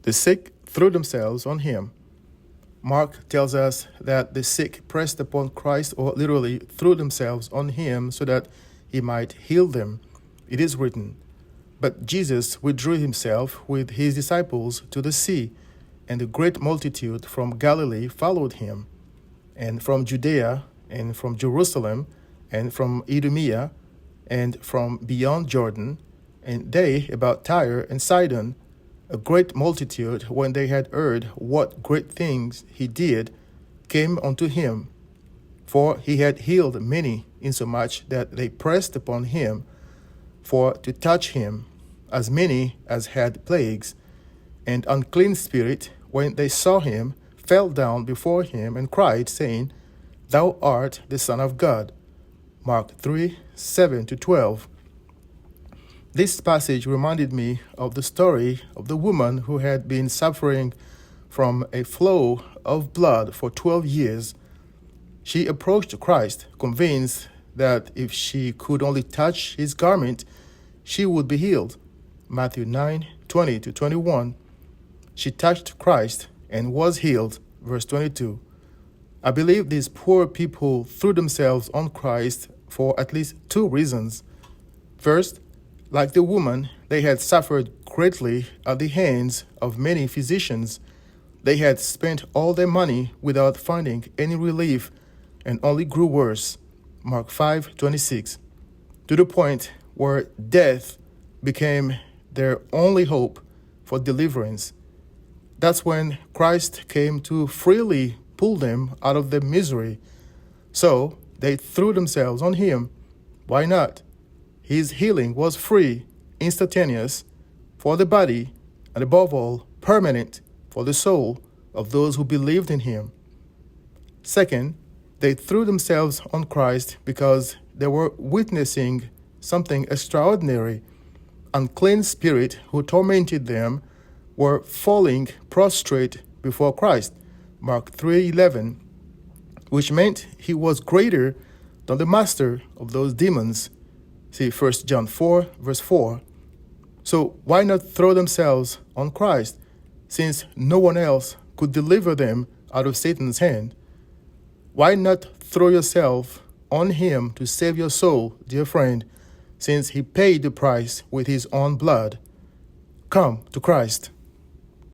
The sick threw themselves on him. Mark tells us that the sick pressed upon Christ, or literally threw themselves on him so that he might heal them. It is written, "But Jesus withdrew himself with his disciples to the sea, and a great multitude from Galilee followed him, and from Judea, and from Jerusalem, and from Idumea, and from beyond Jordan, and they about Tyre and Sidon, a great multitude, when they had heard what great things he did, came unto him. For he had healed many, insomuch that they pressed upon him for to touch him, as many as had plagues. And unclean spirit, when they saw him, fell down before him and cried, saying, Thou art the Son of God." Mark 3:7-12. This passage reminded me of the story of the woman who had been suffering from a flow of blood for 12 years. She approached Christ, convinced that if she could only touch his garment, she would be healed. Matthew 9:20-21. She touched Christ and was healed. Verse 22. I believe these poor people threw themselves on Christ for at least two reasons. First, like the woman, they had suffered greatly at the hands of many physicians. They had spent all their money without finding any relief and only grew worse. Mark 5:26. To the point where death became their only hope for deliverance. That's when Christ came to freely pull them out of their misery. So they threw themselves on him. Why not? His healing was free, instantaneous, for the body, and above all, permanent for the soul of those who believed in him. Second, they threw themselves on Christ because they were witnessing something extraordinary. Unclean spirits who tormented them were falling prostrate before Christ, Mark 3:11, which meant he was greater than the master of those demons. See 1 John 4:4. So why not throw themselves on Christ, since no one else could deliver them out of Satan's hand? Why not throw yourself on him to save your soul, dear friend, since he paid the price with his own blood? Come to Christ.